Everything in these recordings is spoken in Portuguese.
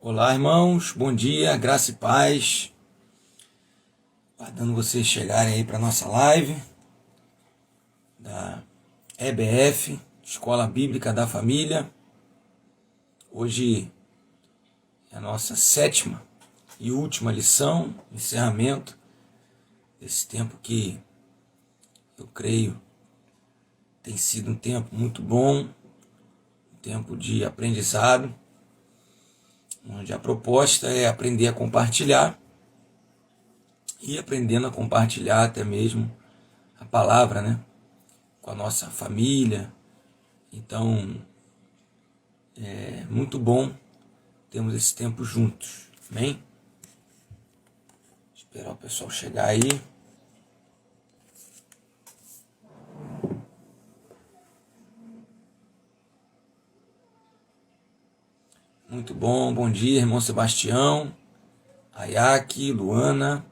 Olá, irmãos, bom dia, graça e paz. Aguardando vocês chegarem aí para a nossa live da EBF, Escola Bíblica da Família. Hoje é a nossa 7ª e última lição, encerramento desse tempo que eu creio tem sido um tempo muito bom, um tempo de aprendizado, onde a proposta é aprender a compartilhar e aprendendo a compartilhar até mesmo a palavra, né, com a nossa família. Então, é muito bom termos esse tempo juntos, amém? Esperar o pessoal chegar aí. Muito bom, bom dia, irmão Sebastião, Ayaki, Luana,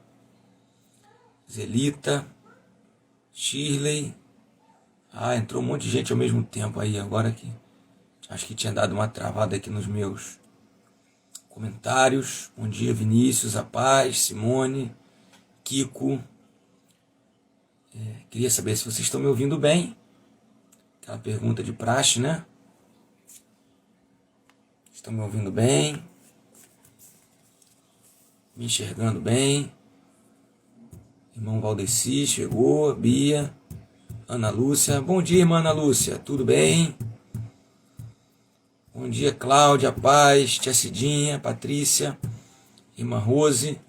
Zelita, Shirley. Entrou um monte de gente ao mesmo tempo aí, agora que acho que tinha dado uma travada aqui nos meus comentários. Bom dia, Vinícius, a paz, Simone, Kiko. Queria saber se vocês estão me ouvindo bem. Aquela pergunta de praxe, né? Estão me ouvindo bem? Me enxergando bem? Irmão Valdeci chegou, Bia, Ana Lúcia. Bom dia, irmã Ana Lúcia, tudo bem? Bom dia, Cláudia, paz, tia Cidinha, Patrícia, irmã Rose.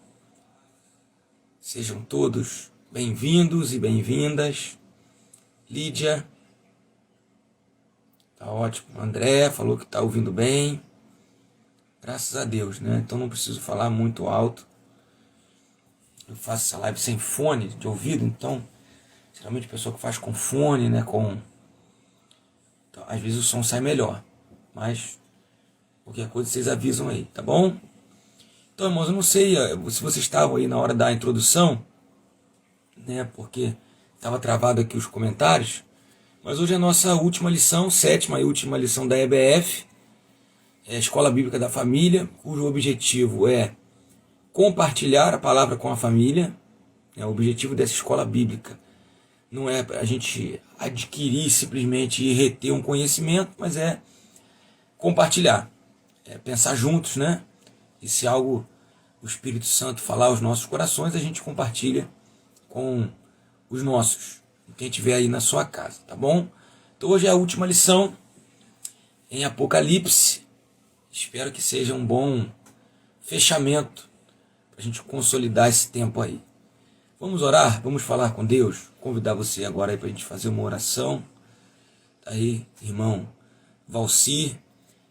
Sejam todos bem-vindos e bem-vindas. Lídia, tá ótimo. André falou que está ouvindo bem. Graças a Deus, né? Então não preciso falar muito alto. Eu faço essa live sem fone de ouvido, então geralmente a pessoa que faz com fone, né? Então, às vezes o som sai melhor. Mas qualquer coisa vocês avisam aí, tá bom? Então, irmãos, eu não sei se vocês estavam aí na hora da introdução, né? Porque estava travado aqui os comentários. Mas hoje é a nossa última lição, 7ª e última lição da EBF. É a Escola Bíblica da Família, cujo objetivo é compartilhar a palavra com a família. O objetivo dessa escola bíblica não é a gente adquirir simplesmente e reter um conhecimento, mas é compartilhar, é pensar juntos, né? E se algo o Espírito Santo falar aos nossos corações, a gente compartilha com os nossos, quem estiver aí na sua casa, tá bom? Então hoje é a última lição em Apocalipse. Espero que seja um bom fechamento para a gente consolidar esse tempo aí. Vamos orar, vamos falar com Deus. Vou convidar você agora aí para a gente fazer uma oração. Tá aí, irmão Valcir.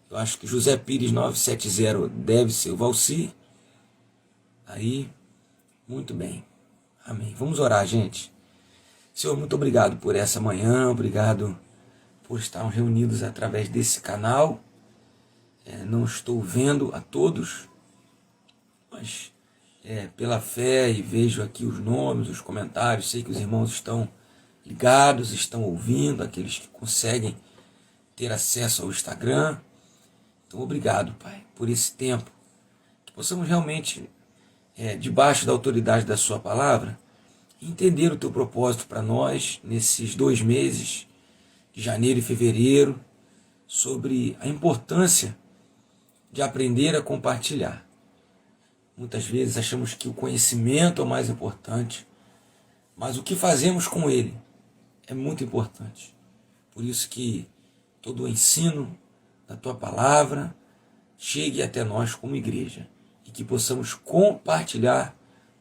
Eu acho que José Pires 970 deve ser o Valcir. Aí, muito bem. Amém. Vamos orar, gente. Senhor, muito obrigado por essa manhã. Obrigado por estarmos reunidos através desse canal. Não estou vendo a todos, mas pela fé, e vejo aqui os nomes, os comentários, sei que os irmãos estão ligados, estão ouvindo, aqueles que conseguem ter acesso ao Instagram. Então, obrigado, Pai, por esse tempo, que possamos realmente, debaixo da autoridade da sua palavra, entender o teu propósito para nós, nesses 2 meses, de janeiro e fevereiro, sobre a importância de aprender a compartilhar. Muitas vezes achamos que o conhecimento é o mais importante, mas o que fazemos com ele é muito importante. Por isso que todo o ensino da tua palavra chegue até nós como igreja e que possamos compartilhar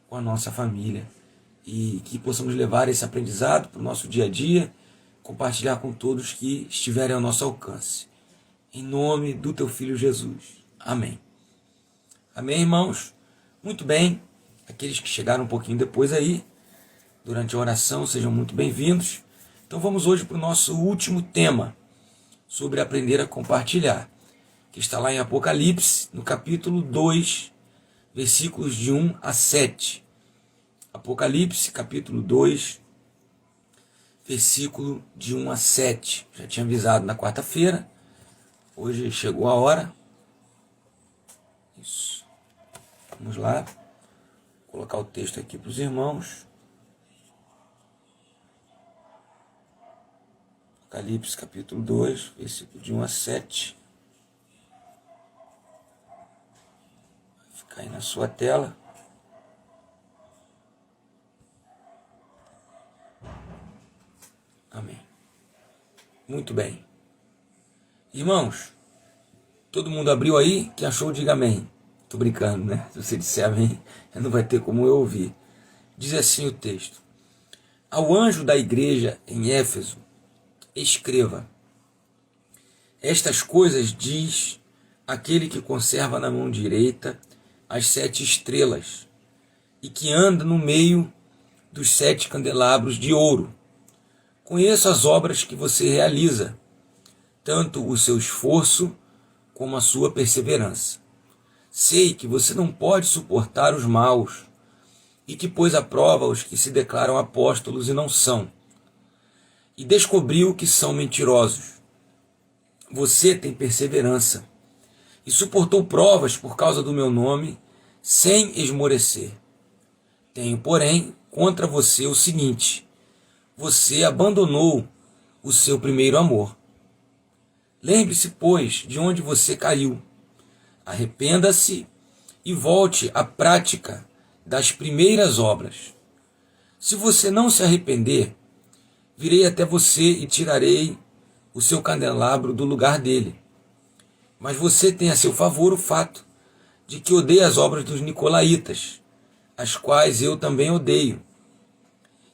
com a nossa família e que possamos levar esse aprendizado para o nosso dia a dia, compartilhar com todos que estiverem ao nosso alcance. Em nome do teu Filho Jesus. Amém. Amém, irmãos? Muito bem. Aqueles que chegaram um pouquinho depois aí, durante a oração, sejam muito bem-vindos. Então vamos hoje para o nosso último tema, sobre aprender a compartilhar, que está lá em Apocalipse, no capítulo 2, versículos de 1 a 7. Apocalipse, capítulo 2, versículo de 1 a 7. Já tinha avisado na quarta-feira, hoje chegou a hora. Isso. Vamos lá. Vou colocar o texto aqui para os irmãos. Apocalipse capítulo 2, versículo de 1 a 7. Vai ficar aí na sua tela. Amém. Muito bem. Irmãos, todo mundo abriu aí? Quem achou, diga amém. Tô brincando, né? Se você disser amém, não vai ter como eu ouvir. Diz assim o texto: ao anjo da igreja em Éfeso, escreva: estas coisas diz aquele que conserva na mão direita as 7 estrelas e que anda no meio dos 7 candelabros de ouro. Conheço as obras que você realiza, tanto o seu esforço como a sua perseverança. Sei que você não pode suportar os maus e que pôs à prova os que se declaram apóstolos e não são, e descobriu que são mentirosos. Você tem perseverança e suportou provas por causa do meu nome sem esmorecer. Tenho, porém, contra você o seguinte: você abandonou o seu primeiro amor. Lembre-se, pois, de onde você caiu. Arrependa-se e volte à prática das primeiras obras. Se você não se arrepender, virei até você e tirarei o seu candelabro do lugar dele. Mas você tem a seu favor o fato de que odeia as obras dos nicolaítas, as quais eu também odeio.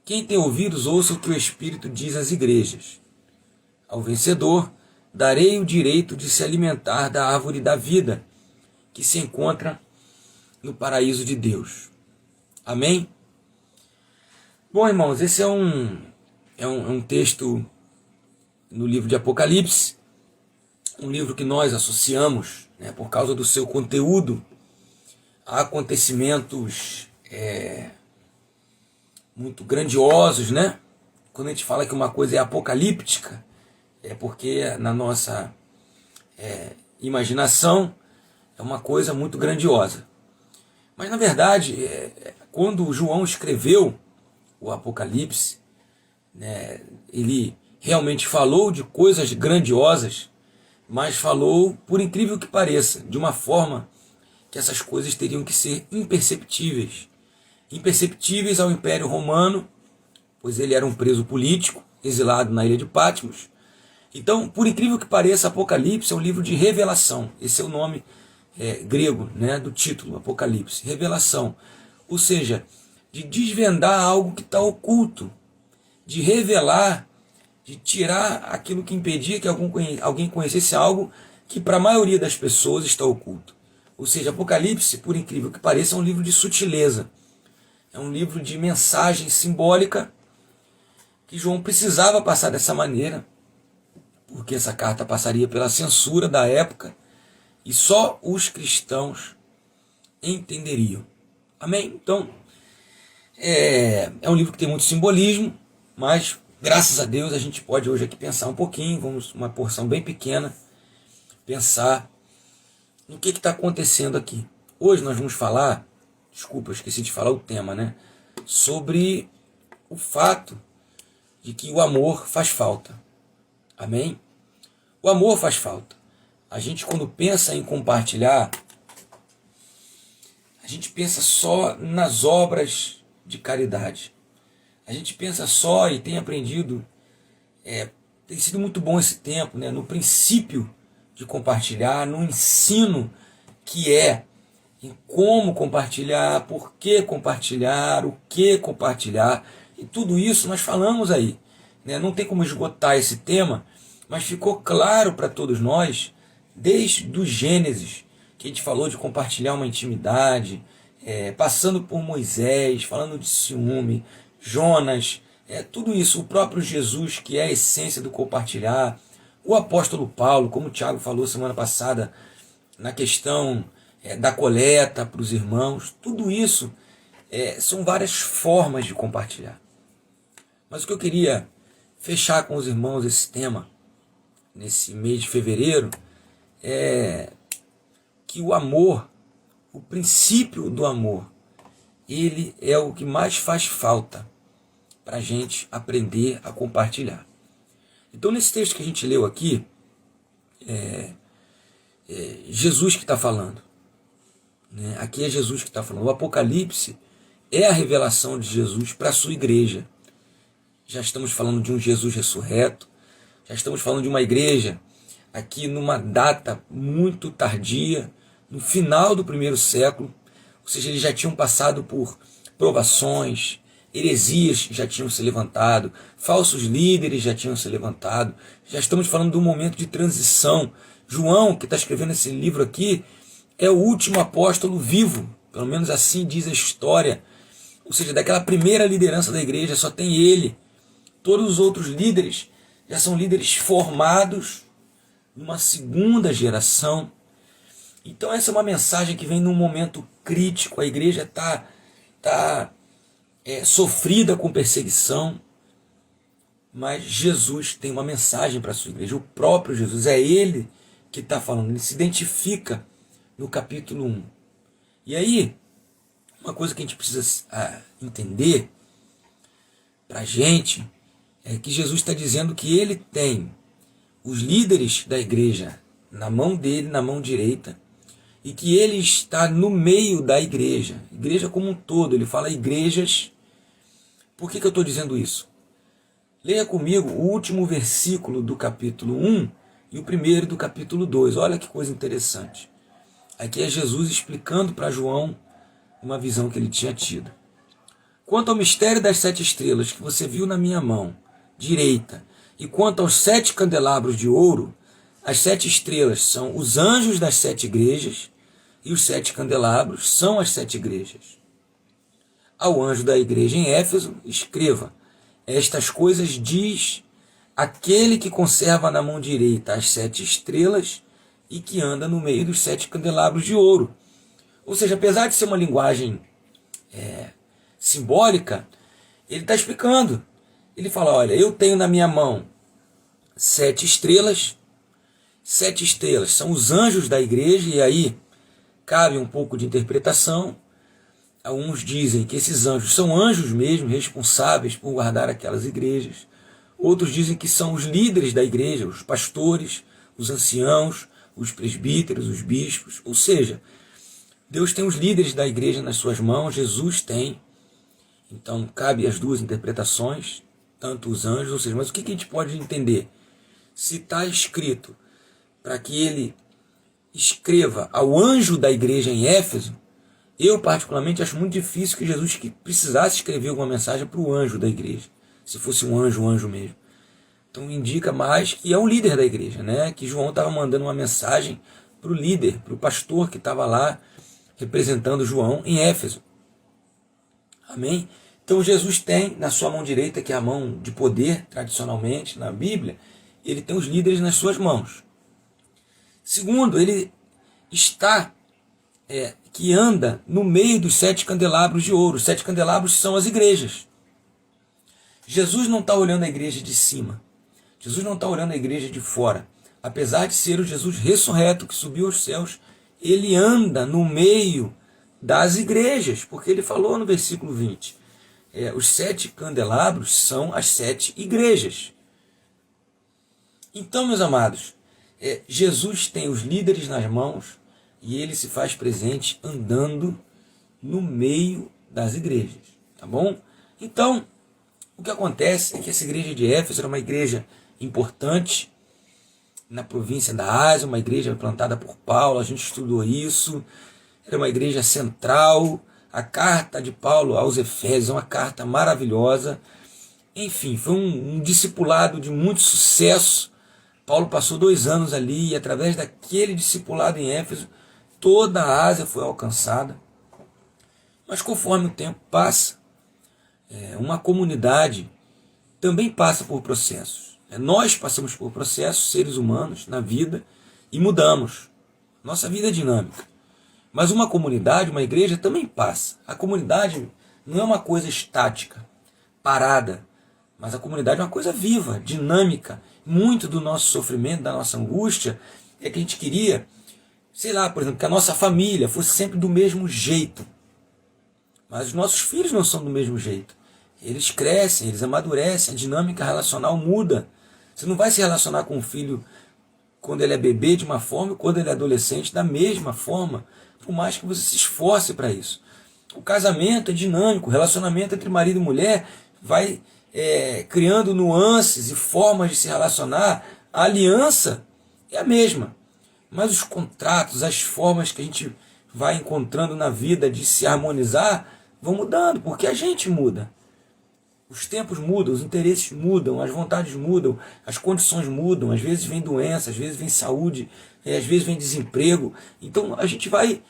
Quem tem ouvidos, ouça o que o Espírito diz às igrejas. Ao vencedor, darei o direito de se alimentar da árvore da vida, que se encontra no paraíso de Deus. Amém? Bom, irmãos, esse é um texto no livro de Apocalipse, um livro que nós associamos, né, por causa do seu conteúdo, a acontecimentos muito grandiosos, né? Quando a gente fala que uma coisa é apocalíptica, é porque na nossa imaginação é uma coisa muito grandiosa. Mas na verdade, quando João escreveu o Apocalipse, né, ele realmente falou de coisas grandiosas, mas falou, por incrível que pareça, de uma forma que essas coisas teriam que ser imperceptíveis. Imperceptíveis ao Império Romano, pois ele era um preso político, exilado na ilha de Patmos. Então, por incrível que pareça, Apocalipse é um livro de revelação. Esse é o nome grego, né, do título, Apocalipse, revelação. Ou seja, de desvendar algo que está oculto, de revelar, de tirar aquilo que impedia que alguém conhecesse algo que para a maioria das pessoas está oculto. Ou seja, Apocalipse, por incrível que pareça, é um livro de sutileza. É um livro de mensagem simbólica que João precisava passar dessa maneira, porque essa carta passaria pela censura da época e só os cristãos entenderiam. Amém? Então, é um livro que tem muito simbolismo, mas graças a Deus a gente pode hoje aqui pensar um pouquinho, vamos uma porção bem pequena, pensar no que está acontecendo aqui. Hoje nós vamos falar, desculpa, eu esqueci de falar o tema, né? Sobre o fato de que o amor faz falta. Amém? O amor faz falta. A gente, quando pensa em compartilhar, a gente pensa só nas obras de caridade. A gente pensa só e tem aprendido, tem sido muito bom esse tempo, né, no princípio de compartilhar, no ensino que é em como compartilhar, por que compartilhar, o que compartilhar, e tudo isso nós falamos aí, né? Não tem como esgotar esse tema, mas ficou claro para todos nós, desde o Gênesis, que a gente falou de compartilhar uma intimidade, passando por Moisés, falando de ciúme, Jonas, tudo isso, o próprio Jesus, que é a essência do compartilhar, o apóstolo Paulo, como o Tiago falou semana passada, na questão da coleta para os irmãos, tudo isso são várias formas de compartilhar. Mas o que eu queria fechar com os irmãos esse tema, nesse mês de fevereiro, é que o amor o princípio do amor, ele é o que mais faz falta para a gente aprender a compartilhar. Então, nesse texto que a gente leu aqui, Jesus que está falando. Né? Aqui é Jesus que está falando. O Apocalipse é a revelação de Jesus para a sua igreja. Já estamos falando de um Jesus ressurreto, já estamos falando de uma igreja aqui numa data muito tardia, no final do primeiro século, ou seja, eles já tinham passado por provações, heresias já tinham se levantado, falsos líderes já tinham se levantado, já estamos falando de um momento de transição. João, que está escrevendo esse livro aqui, é o último apóstolo vivo, pelo menos assim diz a história, ou seja, daquela primeira liderança da igreja só tem ele. Todos os outros líderes já são líderes formados numa segunda geração. Então essa é uma mensagem que vem num momento crítico. A igreja está sofrida com perseguição, mas Jesus tem uma mensagem para a sua igreja. O próprio Jesus, é ele que está falando, ele se identifica no capítulo 1. E aí, uma coisa que a gente precisa entender para a gente é que Jesus está dizendo que ele tem os líderes da igreja na mão dele, na mão direita, e que ele está no meio da igreja como um todo. Ele fala igrejas. Por que eu estou dizendo isso? Leia comigo o último versículo do capítulo 1 e o primeiro do capítulo 2. Olha que coisa interessante. Aqui é Jesus explicando para João uma visão que ele tinha tido. Quanto ao mistério das 7 estrelas que você viu na minha mão direita, e quanto aos 7 candelabros de ouro, as 7 estrelas são os anjos das 7 igrejas, e os 7 candelabros são as 7 igrejas. Ao anjo da igreja em Éfeso, escreva: estas coisas diz aquele que conserva na mão direita as 7 estrelas e que anda no meio dos 7 candelabros de ouro. Ou seja, apesar de ser uma linguagem simbólica, ele está explicando. Ele fala, olha, eu tenho na minha mão 7 estrelas. 7 estrelas são os anjos da igreja, e aí cabe um pouco de interpretação. Alguns dizem que esses anjos são anjos mesmo, responsáveis por guardar aquelas igrejas. Outros dizem que são os líderes da igreja, os pastores, os anciãos, os presbíteros, os bispos. Ou seja, Deus tem os líderes da igreja nas suas mãos, Jesus tem. Então cabe as duas interpretações, tanto os anjos, ou seja, mas o que a gente pode entender? Se está escrito para que ele escreva ao anjo da igreja em Éfeso, eu particularmente acho muito difícil que Jesus precisasse escrever alguma mensagem para o anjo da igreja, se fosse um anjo mesmo. Então indica mais que é o líder da igreja, né? Que João estava mandando uma mensagem para o líder, para o pastor que estava lá representando João em Éfeso. Amém? Então Jesus tem na sua mão direita, que é a mão de poder, tradicionalmente na Bíblia, ele tem os líderes nas suas mãos. Segundo, ele está, que anda no meio dos 7 candelabros de ouro. Os 7 candelabros são as igrejas. Jesus não está olhando a igreja de cima. Jesus não está olhando a igreja de fora. Apesar de ser o Jesus ressurreto que subiu aos céus, ele anda no meio das igrejas, porque ele falou no versículo 20, os 7 candelabros são as 7 igrejas. Então, meus amados, Jesus tem os líderes nas mãos e ele se faz presente andando no meio das igrejas, tá bom? Então, o que acontece é que essa igreja de Éfeso era uma igreja importante na província da Ásia, uma igreja plantada por Paulo, a gente estudou isso, era uma igreja central. A carta de Paulo aos Efésios é uma carta maravilhosa. Enfim, foi um discipulado de muito sucesso. Paulo passou 2 anos ali e através daquele discipulado em Éfeso, toda a Ásia foi alcançada. Mas conforme o tempo passa, uma comunidade também passa por processos. Nós passamos por processos, seres humanos, na vida, e mudamos. Nossa vida é dinâmica. Mas uma comunidade, uma igreja também passa. A comunidade não é uma coisa estática, parada, mas a comunidade é uma coisa viva, dinâmica. Muito do nosso sofrimento, da nossa angústia, é que a gente queria sei lá, por exemplo, que a nossa família fosse sempre do mesmo jeito. Mas os nossos filhos não são do mesmo jeito. Eles crescem, eles amadurecem, a dinâmica relacional muda. Você não vai se relacionar com um filho quando ele é bebê de uma forma e quando ele é adolescente da mesma forma, por mais que você se esforce para isso. O casamento é dinâmico, o relacionamento entre marido e mulher vai criando nuances e formas de se relacionar. A aliança é a mesma, mas os contratos, as formas que a gente vai encontrando na vida de se harmonizar vão mudando, porque a gente muda. Os tempos mudam, os interesses mudam, as vontades mudam, as condições mudam, às vezes vem doença, às vezes vem saúde, às vezes vem desemprego. Então a gente vai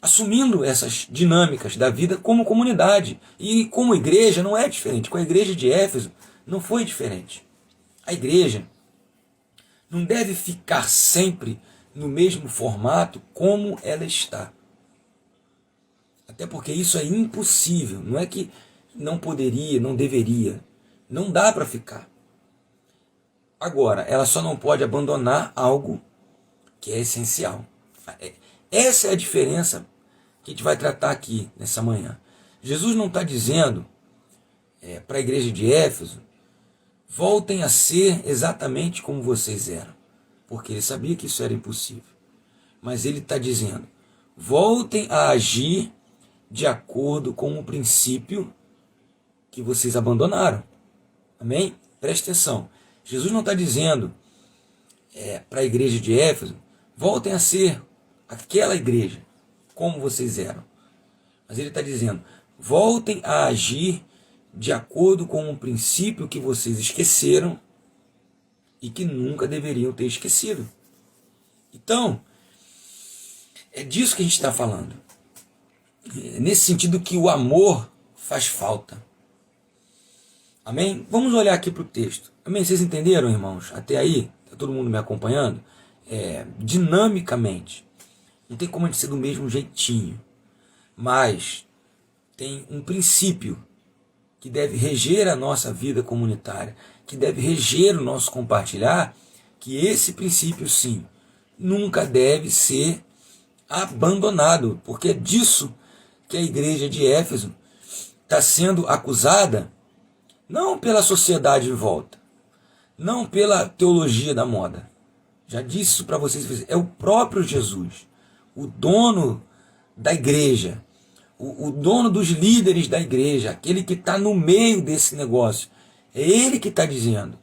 assumindo essas dinâmicas da vida como comunidade. E como igreja não é diferente. Com a igreja de Éfeso não foi diferente. A igreja não deve ficar sempre no mesmo formato como ela está. Até porque isso é impossível. Não é que não poderia, não deveria. Não dá para ficar. Agora, ela só não pode abandonar algo que é essencial. Essa é a diferença que a gente vai tratar aqui nessa manhã. Jesus não está dizendo para a igreja de Éfeso, voltem a ser exatamente como vocês eram, porque ele sabia que isso era impossível. Mas ele está dizendo, voltem a agir de acordo com o princípio que vocês abandonaram. Amém? Preste atenção. Jesus não está dizendo para a igreja de Éfeso, voltem a ser aquela igreja, como vocês eram. Mas ele está dizendo, voltem a agir de acordo com um princípio que vocês esqueceram e que nunca deveriam ter esquecido. Então, é disso que a gente está falando. Nesse sentido que o amor faz falta. Amém? Vamos olhar aqui para o texto. Amém? Vocês entenderam, irmãos? Até aí? Está todo mundo me acompanhando? Dinamicamente. Não tem como a gente ser do mesmo jeitinho. Mas tem um princípio que deve reger a nossa vida comunitária, que deve reger o nosso compartilhar, que esse princípio, sim, nunca deve ser abandonado, porque é disso que a igreja de Éfeso está sendo acusada, não pela sociedade em volta, não pela teologia da moda. Já disse isso para vocês, é o próprio Jesus, o dono da igreja, o dono dos líderes da igreja, aquele que está no meio desse negócio. É ele que está dizendo.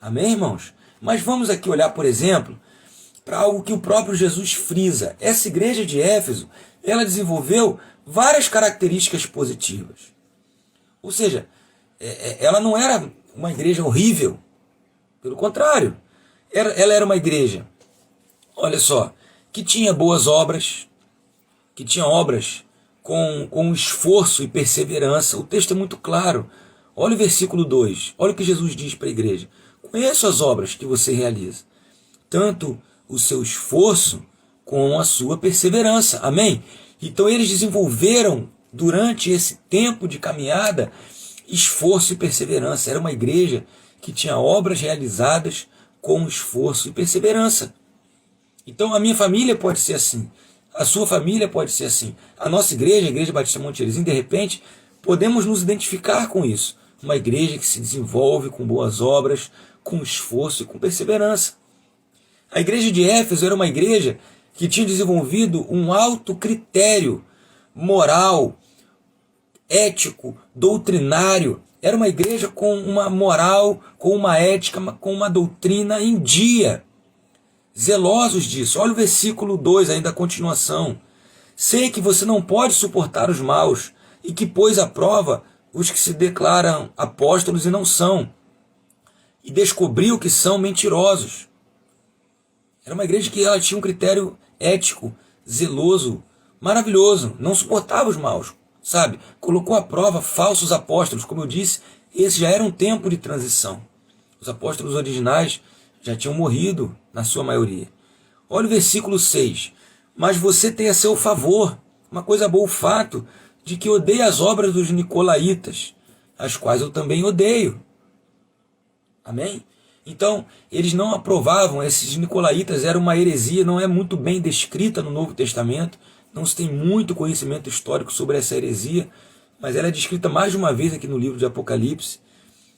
Amém, irmãos? Mas vamos aqui olhar, por exemplo, para algo que o próprio Jesus frisa. Essa igreja de Éfeso, ela desenvolveu várias características positivas. Ou seja, ela não era uma igreja horrível. Pelo contrário, ela era uma igreja, olha só, que tinha boas obras, que tinha obras com esforço e perseverança. O texto é muito claro. Olha o versículo 2. Olha o que Jesus diz para a igreja. Conheço as obras que você realiza, tanto o seu esforço com a sua perseverança. Amém? Então eles desenvolveram, durante esse tempo de caminhada, esforço e perseverança. Era uma igreja que tinha obras realizadas com esforço e perseverança. Então a minha família pode ser assim. A sua família pode ser assim. A nossa igreja, a Igreja Batista Monte Terezinha, de repente, podemos nos identificar com isso. Uma igreja que se desenvolve com boas obras, com esforço e com perseverança. A igreja de Éfeso era uma igreja que tinha desenvolvido um alto critério moral, ético, doutrinário. Era uma igreja com uma moral, com uma ética, com uma doutrina em dia. Zelosos disso. Olha o versículo 2, ainda a continuação. Sei que você não pode suportar os maus e que pôs à prova os que se declaram apóstolos e não são, e descobriu que são mentirosos. Era uma igreja que ela tinha um critério ético, zeloso, maravilhoso, não suportava os maus, sabe? Colocou à prova falsos apóstolos, como eu disse, esse já era um tempo de transição. Os apóstolos originais já tinham morrido, na sua maioria. Olha o versículo 6. Mas você tem a seu favor, uma coisa boa, o fato de que odeia as obras dos nicolaítas, as quais eu também odeio. Amém? Então, eles não aprovavam, esses nicolaítas era uma heresia, não é muito bem descrita no Novo Testamento, não se tem muito conhecimento histórico sobre essa heresia, mas ela é descrita mais de uma vez aqui no livro de Apocalipse.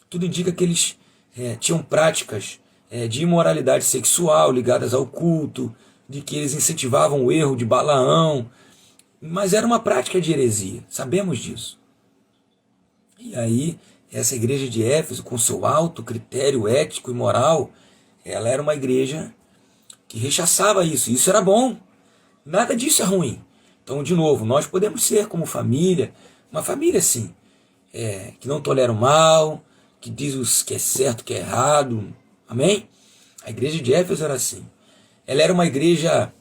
Tudo indica que eles tinham práticas de imoralidade sexual ligadas ao culto, de que eles incentivavam o erro de Balaão, mas era uma prática de heresia, sabemos disso. E aí, essa igreja de Éfeso, com seu alto critério ético e moral, ela era uma igreja que rechaçava isso. Isso era bom. Nada disso é ruim. Então, de novo, nós podemos ser como família, uma família assim, que não tolera o mal, que diz o que é certo, o que é errado. Amém? A igreja de Éfeso era assim. Ela era uma igreja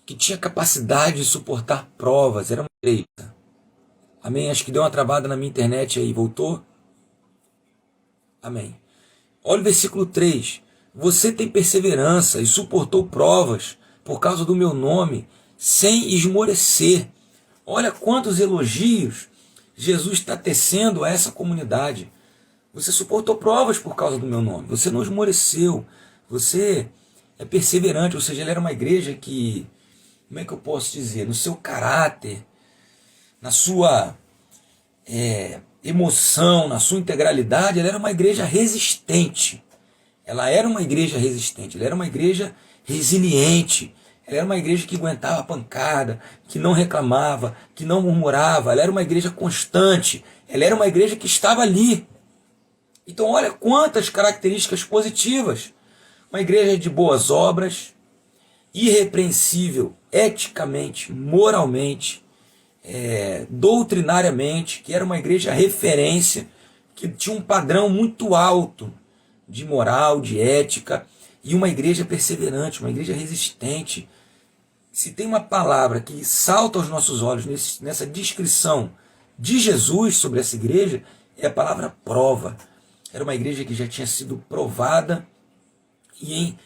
que tinha capacidade de suportar provas. Era uma igreja. Amém? Acho que deu uma travada na minha internet aí. Voltou? Amém. Olha o versículo 3. Você tem perseverança e suportou provas por causa do meu nome, sem esmorecer. Olha quantos elogios Jesus está tecendo a essa comunidade. Você suportou provas por causa do meu nome. Você não esmoreceu. Você é perseverante. Ou seja, ele era uma igreja que, como é que eu posso dizer? No seu caráter, na sua emoção, na sua integralidade, ela era uma igreja resistente. Ela era uma igreja resistente, ela era uma igreja resiliente, ela era uma igreja que aguentava a pancada, que não reclamava, que não murmurava, ela era uma igreja constante, ela era uma igreja que estava ali. Então olha quantas características positivas. Uma igreja de boas obras, irrepreensível eticamente, moralmente, doutrinariamente, que era uma igreja referência, que tinha um padrão muito alto de moral, de ética, e uma igreja perseverante, uma igreja resistente. Se tem uma palavra que salta aos nossos olhos nessa descrição de Jesus sobre essa igreja, é a palavra prova. Era uma igreja que já tinha sido provada e em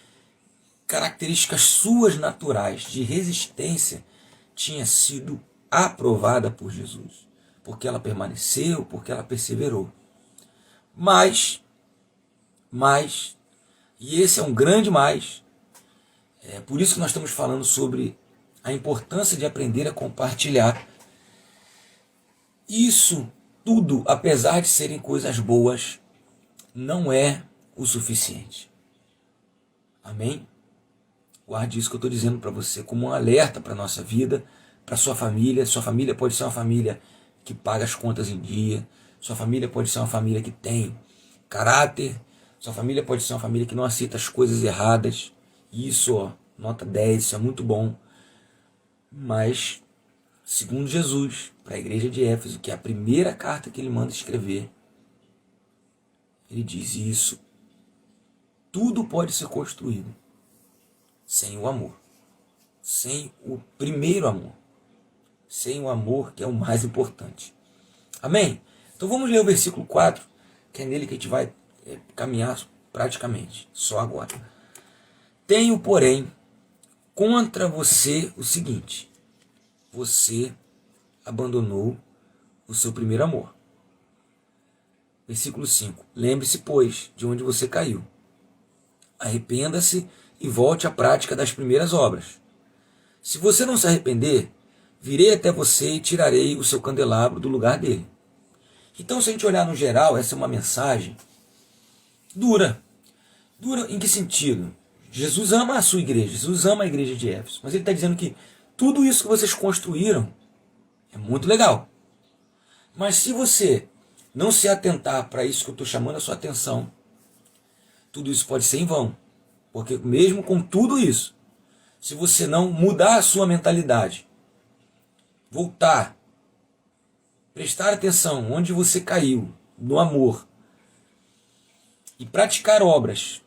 características suas naturais de resistência tinha sido aprovada por Jesus, porque ela permaneceu, porque ela perseverou. Mas, e esse é um grande mais, é por isso que nós estamos falando sobre a importância de aprender a compartilhar. Isso tudo, apesar de serem coisas boas, não é o suficiente. Amém? Guarde isso que eu estou dizendo para você como um alerta para a nossa vida, para a sua família. Sua família pode ser uma família que paga as contas em dia. Sua família pode ser uma família que tem caráter. Sua família pode ser uma família que não aceita as coisas erradas. Isso, ó, nota 10, isso é muito bom. Mas, segundo Jesus, para a igreja de Éfeso, que é a primeira carta que ele manda escrever, ele diz isso. Tudo pode ser construído sem o amor. Sem o primeiro amor. Sem o amor, que é o mais importante. Amém? Então vamos ler o versículo 4, que é nele que a gente vai caminhar praticamente, só agora. Tenho, porém, contra você o seguinte: você abandonou o seu primeiro amor. Versículo 5. Lembre-se, pois, de onde você caiu. Arrependa-se e volte à prática das primeiras obras. Se você não se arrepender, virei até você e tirarei o seu candelabro do lugar dele. Então, se a gente olhar no geral, essa é uma mensagem dura. Dura em que sentido? Jesus ama a sua igreja, Jesus ama a igreja de Éfeso, mas ele está dizendo que tudo isso que vocês construíram é muito legal. Mas se você não se atentar para isso que eu estou chamando a sua atenção, tudo isso pode ser em vão. Porque mesmo com tudo isso, se você não mudar a sua mentalidade, voltar, prestar atenção onde você caiu, no amor, e praticar obras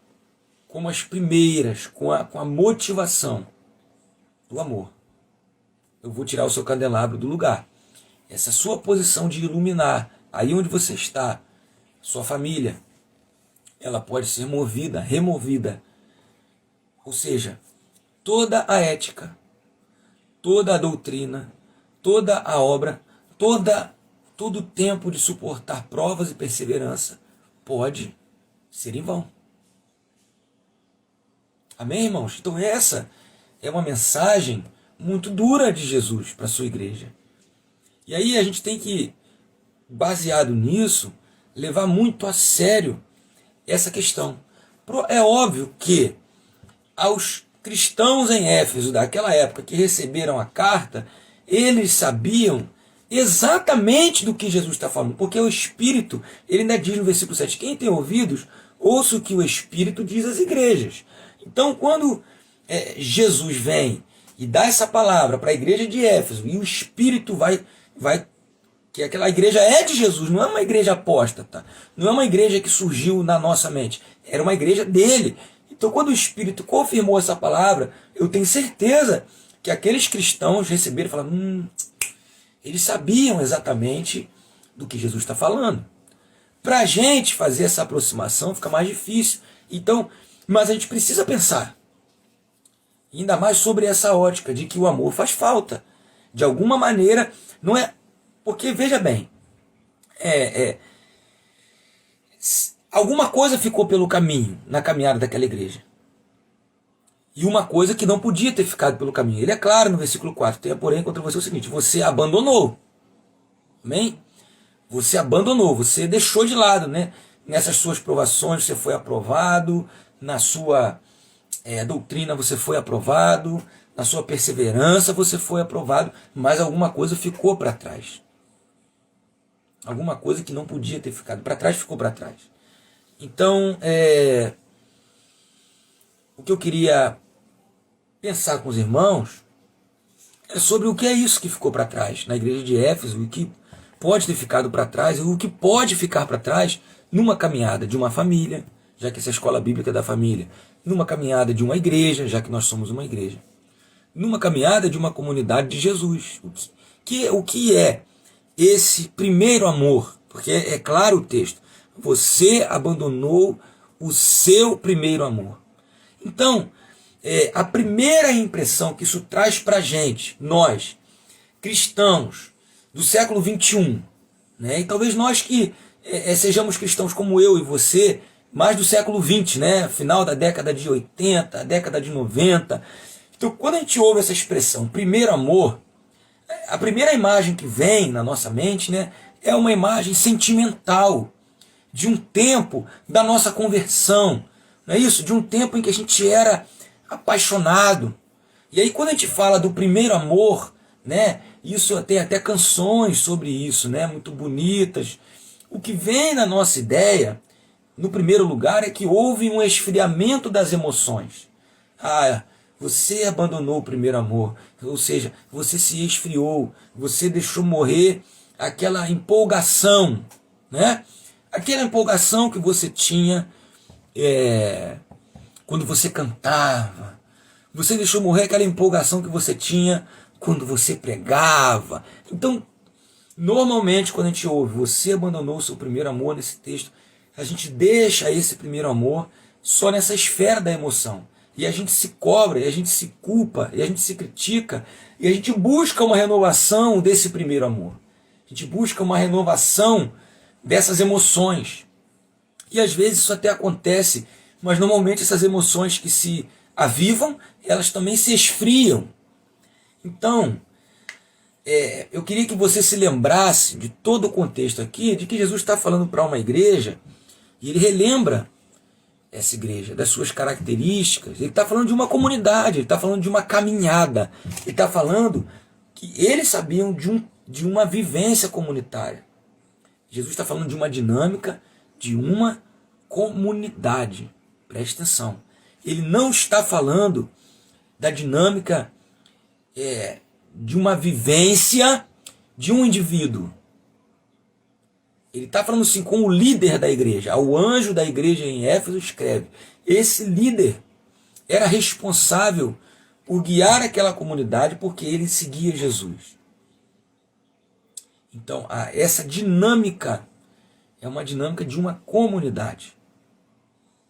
como as primeiras, com a motivação do amor, eu vou tirar o seu candelabro do lugar. Essa sua posição de iluminar, aí onde você está, sua família, ela pode ser movida, removida. Ou seja, toda a ética, toda a doutrina, toda a obra, todo o tempo de suportar provas e perseverança pode ser em vão. Amém, irmãos? Então essa é uma mensagem muito dura de Jesus para a sua igreja. E aí a gente tem que, baseado nisso, levar muito a sério essa questão. É óbvio que aos cristãos em Éfeso daquela época que receberam a carta, eles sabiam exatamente do que Jesus está falando, porque o Espírito, ele ainda diz no versículo 7, quem tem ouvidos, ouça o que o Espírito diz às igrejas. Então, quando Jesus vem e dá essa palavra para a igreja de Éfeso, e o Espírito vai que aquela igreja é de Jesus, não é uma igreja apóstata, não é uma igreja que surgiu na nossa mente, era uma igreja dele. Então, quando o Espírito confirmou essa palavra, eu tenho certeza que aqueles cristãos receberam e falaram, eles sabiam exatamente do que Jesus está falando. Para a gente fazer essa aproximação fica mais difícil. Então, mas a gente precisa pensar, ainda mais sobre essa ótica de que o amor faz falta. De alguma maneira, não é... Porque, veja bem, alguma coisa ficou pelo caminho, na caminhada daquela igreja. E uma coisa que não podia ter ficado pelo caminho. Ele é claro no versículo 4, tenha porém contra você o seguinte, você abandonou. Amém? Você abandonou, você deixou de lado, né? Nessas suas provações você foi aprovado, na sua doutrina você foi aprovado, na sua perseverança você foi aprovado, mas alguma coisa ficou para trás. Alguma coisa que não podia ter ficado para trás, ficou para trás. Então, o que eu queria pensar com os irmãos é sobre o que é isso que ficou para trás na igreja de Éfeso, o que pode ter ficado para trás e o que pode ficar para trás numa caminhada de uma família, já que essa é a escola bíblica da família, numa caminhada de uma igreja, já que nós somos uma igreja, numa caminhada de uma comunidade de Jesus. O que é esse primeiro amor? Porque é claro o texto, você abandonou o seu primeiro amor. Então, a primeira impressão que isso traz para a gente, nós, cristãos do século 21, né? E talvez nós que sejamos cristãos como eu e você, mais do século 20, né? Final da década de 80, década de 90. Então, quando a gente ouve essa expressão, primeiro amor, a primeira imagem que vem na nossa mente, né, é uma imagem sentimental, de um tempo da nossa conversão, não é isso? De um tempo em que a gente era apaixonado. E aí quando a gente fala do primeiro amor, né, isso tem até canções sobre isso, né, muito bonitas. O que vem na nossa ideia, no primeiro lugar, é que houve um esfriamento das emoções. Você abandonou o primeiro amor, ou seja, você se esfriou, você deixou morrer aquela empolgação, né? Aquela empolgação que você tinha quando você cantava, você deixou morrer aquela empolgação que você tinha quando você pregava. Então, normalmente, quando a gente ouve, você abandonou o seu primeiro amor nesse texto, a gente deixa esse primeiro amor só nessa esfera da emoção. E a gente se cobra, e a gente se culpa, e a gente se critica, e a gente busca uma renovação desse primeiro amor. A gente busca uma renovação dessas emoções. E às vezes isso até acontece, mas normalmente essas emoções que se avivam, elas também se esfriam. Então, eu queria que você se lembrasse de todo o contexto aqui, de que Jesus está falando para uma igreja, e ele relembra essa igreja, das suas características. Ele está falando de uma comunidade, ele está falando de uma caminhada, ele está falando que eles sabiam de uma vivência comunitária. Jesus está falando de uma dinâmica, de uma comunidade. Preste atenção. Ele não está falando da dinâmica de uma vivência de um indivíduo. Ele está falando assim com o líder da igreja. O anjo da igreja em Éfeso escreve. Esse líder era responsável por guiar aquela comunidade porque ele seguia Jesus. Então, essa dinâmica é uma dinâmica de uma comunidade.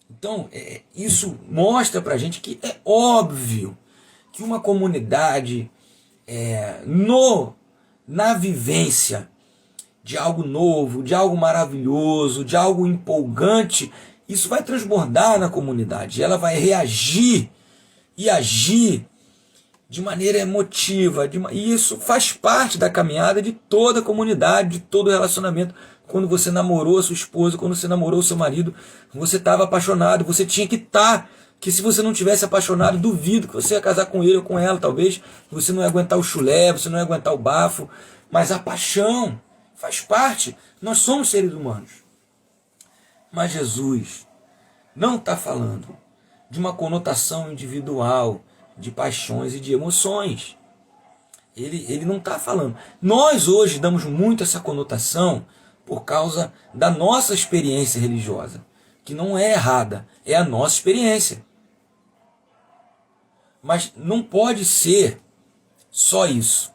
Então, isso mostra para a gente que é óbvio que uma comunidade, na vivência de algo novo, de algo maravilhoso, de algo empolgante, isso vai transbordar na comunidade. Ela vai reagir e agir de maneira emotiva. E isso faz parte da caminhada de toda a comunidade, de todo relacionamento. Quando você namorou a sua esposa, quando você namorou o seu marido, você estava apaixonado, você tinha que estar. Que se você não tivesse apaixonado, duvido que você ia casar com ele ou com ela. Talvez você não ia aguentar o chulé, você não ia aguentar o bafo. Mas a paixão faz parte. Nós somos seres humanos. Mas Jesus não está falando de uma conotação individual, de paixões e de emoções. Ele não está falando. Nós hoje damos muito essa conotação por causa da nossa experiência religiosa, que não é errada, é a nossa experiência. Mas não pode ser só isso.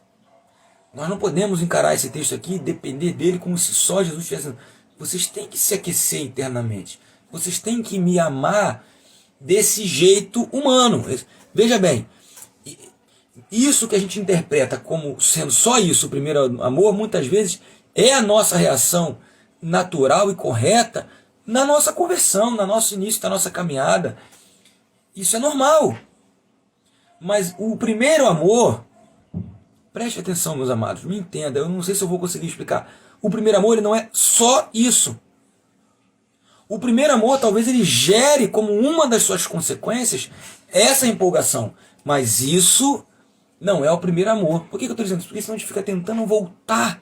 Nós não podemos encarar esse texto aqui e depender dele como se só Jesus estivesse. Vocês têm que se aquecer internamente. Vocês têm que me amar desse jeito humano. Veja bem, isso que a gente interpreta como sendo só isso, o primeiro amor, muitas vezes é a nossa reação natural e correta na nossa conversão, no nosso início da nossa caminhada. Isso é normal. Mas o primeiro amor, preste atenção, meus amados, me entenda, eu não sei se eu vou conseguir explicar. O primeiro amor, ele não é só isso. O primeiro amor, talvez ele gere como uma das suas consequências essa empolgação. Mas isso não é o primeiro amor. Por que eu estou dizendo isso? Porque senão a gente fica tentando voltar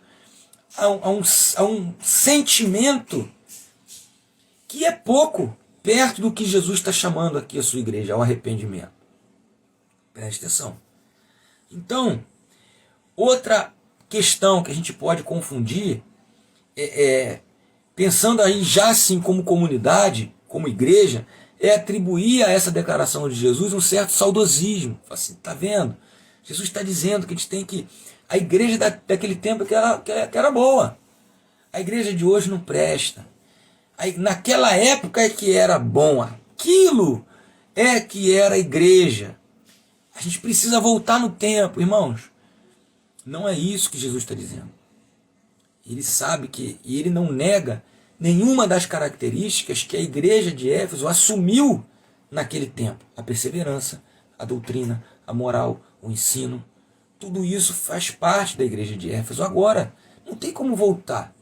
a um sentimento que é pouco perto do que Jesus está chamando aqui a sua igreja, ao arrependimento. Preste atenção. Então, outra questão que a gente pode confundir pensando aí já assim como comunidade, como igreja, é atribuir a essa declaração de Jesus um certo saudosismo. Assim, tá vendo? Jesus está dizendo que a gente tem que... A igreja daquele tempo que era boa. A igreja de hoje não presta. Aí, naquela época é que era bom. Aquilo é que era a igreja. A gente precisa voltar no tempo, irmãos. Não é isso que Jesus está dizendo. Ele sabe que, e ele não nega nenhuma das características que a igreja de Éfeso assumiu naquele tempo. A perseverança, a doutrina, a moral, o ensino. Tudo isso faz parte da igreja de Éfeso. Agora, não tem como voltar.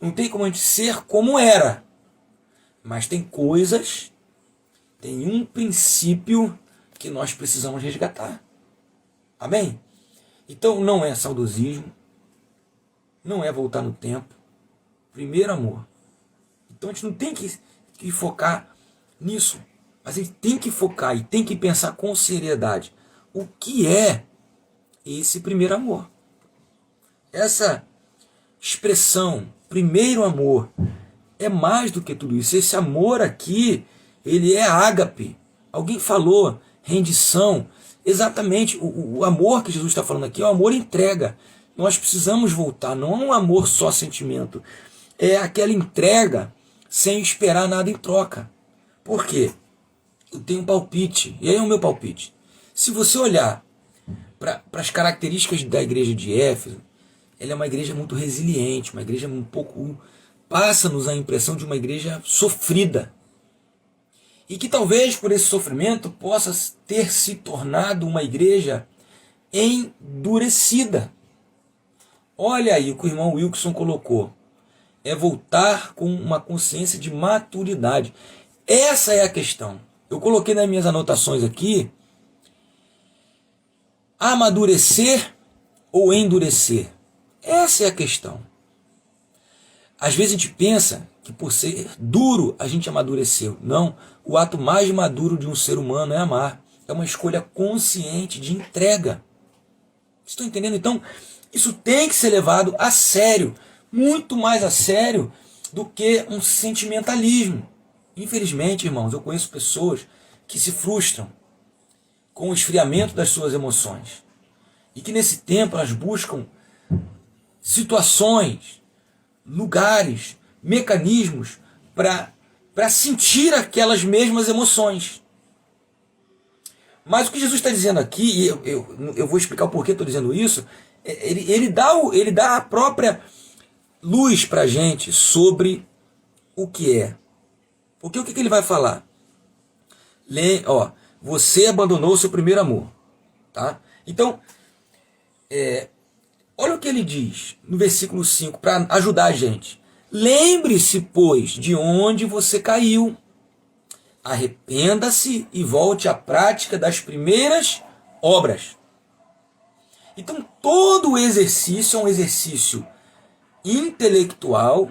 Não tem como a gente ser como era. Mas tem coisas, tem um princípio que nós precisamos resgatar. Amém? Então não é saudosismo, não é voltar no tempo. Primeiro amor. Então a gente não tem que focar nisso. Mas a gente tem que focar e tem que pensar com seriedade. O que é esse primeiro amor? Essa expressão, primeiro amor, é mais do que tudo isso. Esse amor aqui, ele é ágape. Alguém falou rendição. Exatamente, o amor que Jesus está falando aqui é o amor entrega. Nós precisamos voltar, não é um amor só sentimento. É aquela entrega sem esperar nada em troca. Por quê? Eu tenho um palpite, e aí é o meu palpite. Se você olhar para as características da igreja de Éfeso, ela é uma igreja muito resiliente, uma igreja um pouco... Passa-nos a impressão de uma igreja sofrida. E que talvez por esse sofrimento possa ter se tornado uma igreja endurecida. Olha aí o que o irmão Wilson colocou. É voltar com uma consciência de maturidade. Essa é a questão. Eu coloquei nas minhas anotações aqui, amadurecer ou endurecer. Essa é a questão. Às vezes a gente pensa que por ser duro a gente amadureceu. Não, o ato mais maduro de um ser humano é amar. É uma escolha consciente de entrega. Estão entendendo? Então, isso tem que ser levado a sério. Muito mais a sério do que um sentimentalismo. Infelizmente, irmãos, eu conheço pessoas que se frustram com o esfriamento das suas emoções. E que nesse tempo elas buscam situações, lugares, mecanismos para sentir aquelas mesmas emoções. Mas o que Jesus está dizendo aqui, e eu vou explicar o porquê estou dizendo isso, ele dá a própria luz para a gente sobre o que é. Porque o que ele vai falar? você abandonou o seu primeiro amor. Tá? Então, olha o que ele diz no versículo 5 para ajudar a gente. Lembre-se, pois, de onde você caiu. Arrependa-se e volte à prática das primeiras obras. Então, todo o exercício é um exercício intelectual,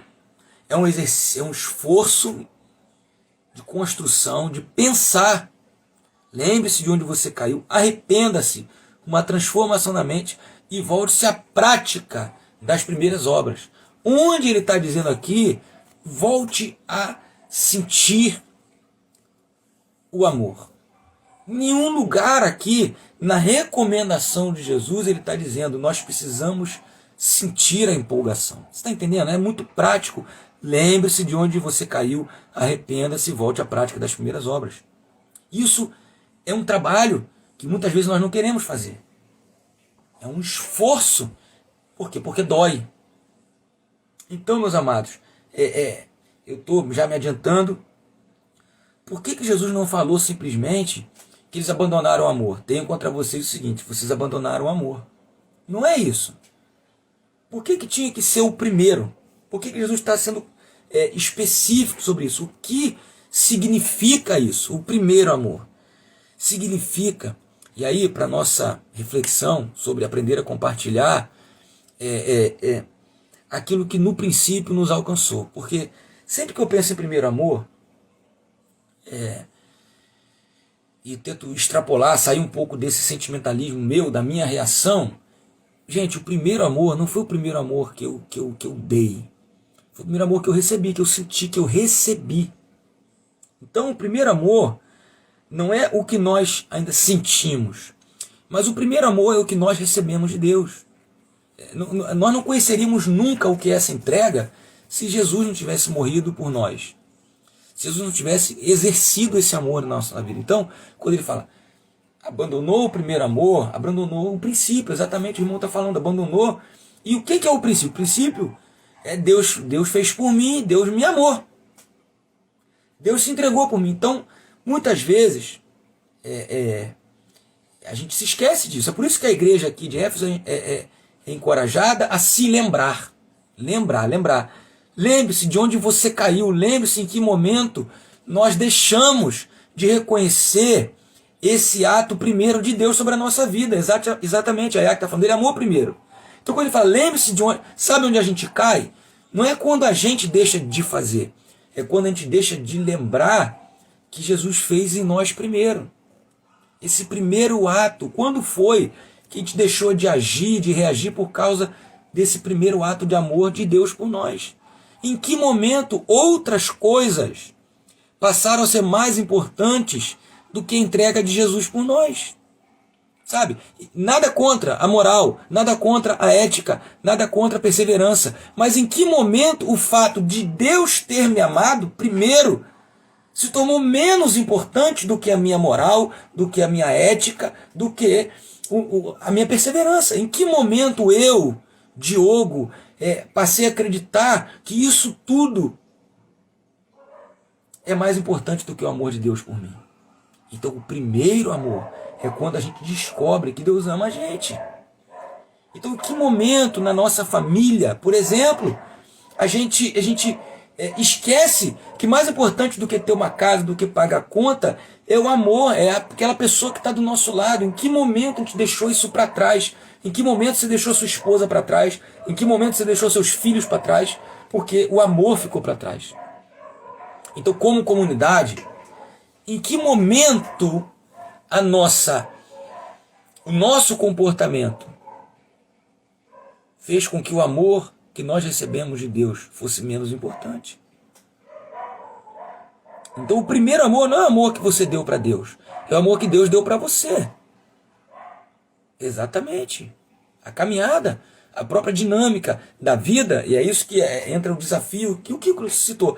é um esforço de construção, de pensar. Lembre-se de onde você caiu, arrependa-se, uma transformação na mente e volte-se à prática das primeiras obras. Onde ele está dizendo aqui, volte a sentir o amor. Em nenhum lugar aqui, na recomendação de Jesus, ele está dizendo, nós precisamos sentir a empolgação. Você está entendendo? É muito prático. Lembre-se de onde você caiu, arrependa-se e volte à prática das primeiras obras. Isso é um trabalho que muitas vezes nós não queremos fazer. É um esforço. Por quê? Porque dói. Então, meus amados, eu estou já me adiantando. Por que Jesus não falou simplesmente que eles abandonaram o amor? Tenho contra vocês o seguinte, vocês abandonaram o amor. Não é isso. Por que tinha que ser o primeiro? Por que Jesus está sendo específico sobre isso? O que significa isso? O primeiro amor. Significa, e aí para nossa reflexão sobre aprender a compartilhar, aquilo que no princípio nos alcançou. Porque sempre que eu penso em primeiro amor, e tento extrapolar, sair um pouco desse sentimentalismo meu, da minha reação, gente, o primeiro amor não foi o primeiro amor que eu dei. Foi o primeiro amor que eu recebi, que eu senti, que eu recebi. Então o primeiro amor não é o que nós ainda sentimos, mas o primeiro amor é o que nós recebemos de Deus. Nós não conheceríamos nunca o que é essa entrega se Jesus não tivesse morrido por nós. Se Jesus não tivesse exercido esse amor na nossa vida. Então, quando ele fala, abandonou o primeiro amor, abandonou o princípio, exatamente o irmão está falando, abandonou. E o que é o princípio? O princípio é Deus fez por mim, Deus me amou. Deus se entregou por mim. Então, muitas vezes, a gente se esquece disso. É por isso que a igreja aqui de Éfeso é encorajada a se lembrar. Lembrar. Lembre-se de onde você caiu. Lembre-se em que momento nós deixamos de reconhecer esse ato primeiro de Deus sobre a nossa vida. Exatamente, a Iac está falando, ele amou primeiro. Então quando ele fala, lembre-se de onde... Sabe onde a gente cai? Não é quando a gente deixa de fazer. É quando a gente deixa de lembrar que Jesus fez em nós primeiro. Esse primeiro ato, quando foi que a gente deixou de agir, de reagir por causa desse primeiro ato de amor de Deus por nós? Em que momento outras coisas passaram a ser mais importantes do que a entrega de Jesus por nós? Sabe? Nada contra a moral, nada contra a ética, nada contra a perseverança. Mas em que momento o fato de Deus ter me amado primeiro se tornou menos importante do que a minha moral, do que a minha ética, do que a minha perseverança? Em que momento eu, Diogo, passei a acreditar que isso tudo é mais importante do que o amor de Deus por mim? Então o primeiro amor é quando a gente descobre que Deus ama a gente. Então em que momento na nossa família, por exemplo, a gente esquece que mais importante do que ter uma casa, do que pagar a conta, é o amor, é aquela pessoa que está do nosso lado. Em que momento a gente deixou isso para trás? Em que momento você deixou sua esposa para trás? Em que momento você deixou seus filhos para trás? Porque o amor ficou para trás. Então, como comunidade, em que momento o nosso comportamento fez com que o amor que nós recebemos de Deus fosse menos importante? Então o primeiro amor não é o amor que você deu para Deus, é o amor que Deus deu para você. Exatamente. A caminhada, a própria dinâmica da vida, e é isso que entra o desafio que o Kiko citou,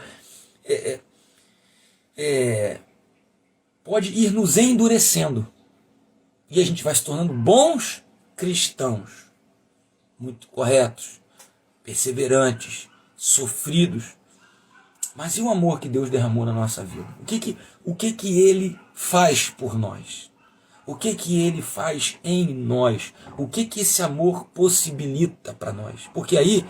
pode ir nos endurecendo. E a gente vai se tornando bons cristãos, muito corretos, perseverantes, sofridos. Mas e o amor que Deus derramou na nossa vida? O que que Ele faz por nós? O que que Ele faz em nós? O que que esse amor possibilita para nós? Porque aí,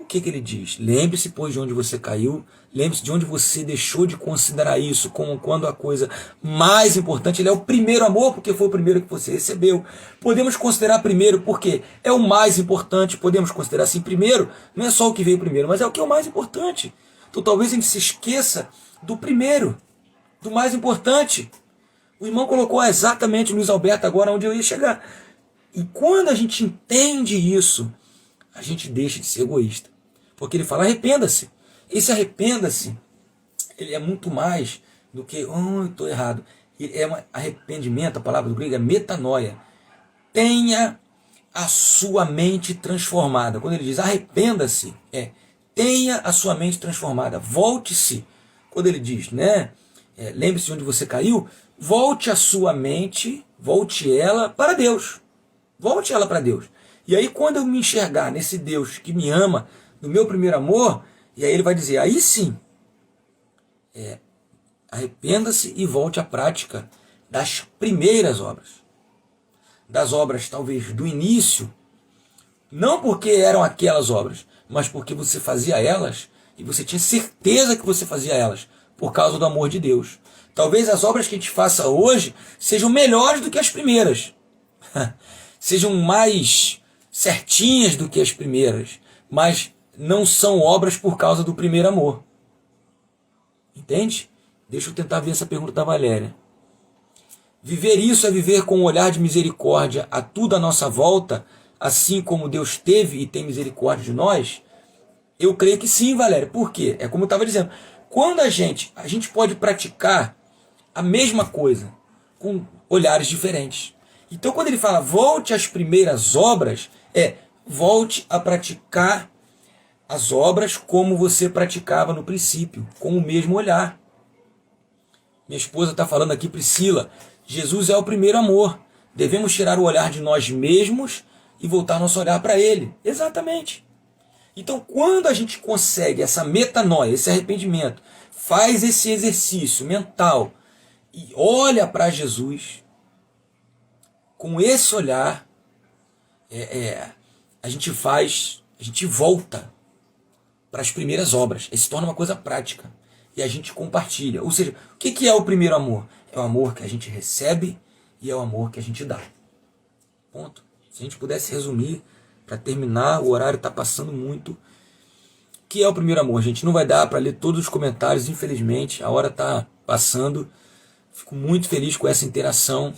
o que que Ele diz? Lembre-se, pois, de onde você caiu. Lembre-se de onde você deixou de considerar isso como quando a coisa mais importante. Ele é o primeiro amor, porque foi o primeiro que você recebeu. Podemos considerar primeiro porque é o mais importante. Podemos considerar assim primeiro. Não é só o que veio primeiro, mas é o que é o mais importante. Então talvez a gente se esqueça do primeiro, do mais importante. O irmão colocou exatamente, Luiz Alberto, agora onde eu ia chegar. E quando a gente entende isso, a gente deixa de ser egoísta. Porque ele fala, arrependa-se. Esse arrependa-se, ele é muito mais do que, eu estou errado. Ele é um arrependimento, a palavra do grego é metanoia. Tenha a sua mente transformada. Quando ele diz arrependa-se, tenha a sua mente transformada. Volte-se. Quando ele diz, lembre-se de onde você caiu, volte a sua mente, volte ela para Deus. Volte ela para Deus. E aí quando eu me enxergar nesse Deus que me ama, no meu primeiro amor, e aí ele vai dizer, aí sim, arrependa-se e volte à prática das primeiras obras. Das obras talvez do início, não porque eram aquelas obras, mas porque você fazia elas e você tinha certeza que você fazia elas por causa do amor de Deus. Talvez as obras que a gente faça hoje sejam melhores do que as primeiras. Sejam mais certinhas do que as primeiras, mas não são obras por causa do primeiro amor. Entende? Deixa eu tentar ver essa pergunta da Valéria. Viver isso é viver com um olhar de misericórdia a tudo à nossa volta, assim como Deus teve e tem misericórdia de nós? Eu creio que sim, Valéria. Por quê? É como eu estava dizendo. Quando a gente pode praticar a mesma coisa com olhares diferentes. Então, quando ele fala volte às primeiras obras, volte a praticar as obras como você praticava no princípio, com o mesmo olhar. Minha esposa está falando aqui, Priscila, Jesus é o primeiro amor. Devemos tirar o olhar de nós mesmos e voltar nosso olhar para Ele. Exatamente. Então, quando a gente consegue essa metanoia, esse arrependimento, faz esse exercício mental e olha para Jesus, com esse olhar, a gente volta para as primeiras obras. Isso se torna uma coisa prática. E a gente compartilha. Ou seja, o que é o primeiro amor? É o amor que a gente recebe e é o amor que a gente dá. Ponto. Se a gente pudesse resumir, para terminar, o horário está passando muito. O que é o primeiro amor, gente? Não vai dar para ler todos os comentários, infelizmente. A hora está passando. Fico muito feliz com essa interação.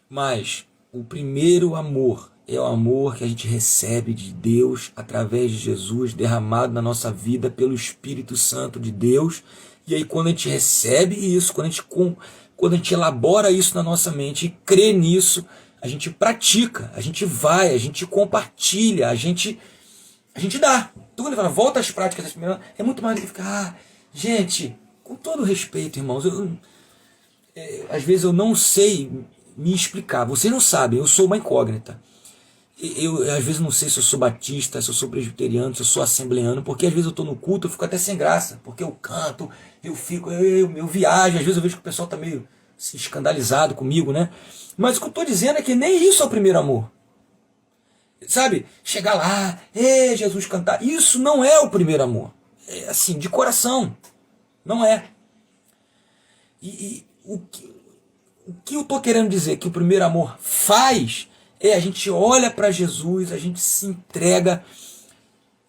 Mas o primeiro amor é o amor que a gente recebe de Deus através de Jesus, derramado na nossa vida pelo Espírito Santo de Deus. E aí quando a gente recebe isso, quando a gente elabora isso na nossa mente e crê nisso, a gente pratica, a gente vai, a gente compartilha, a gente dá. Então quando ele fala, volta às práticas das primeiras, é muito mais do que ficar, gente, com todo respeito, irmãos, às vezes eu não sei me explicar, vocês não sabem, eu sou uma incógnita. Eu às vezes não sei se eu sou batista, se eu sou presbiteriano, se eu sou assembleano, porque às vezes eu estou no culto, eu fico até sem graça, porque eu canto, eu viajo, às vezes eu vejo que o pessoal está meio assim, escandalizado comigo, né? Mas o que eu estou dizendo é que nem isso é o primeiro amor. Sabe? Chegar lá, Jesus cantar, isso não é o primeiro amor. É assim, de coração. Não é. E o que eu estou querendo dizer que o primeiro amor faz a gente olha para Jesus, a gente se entrega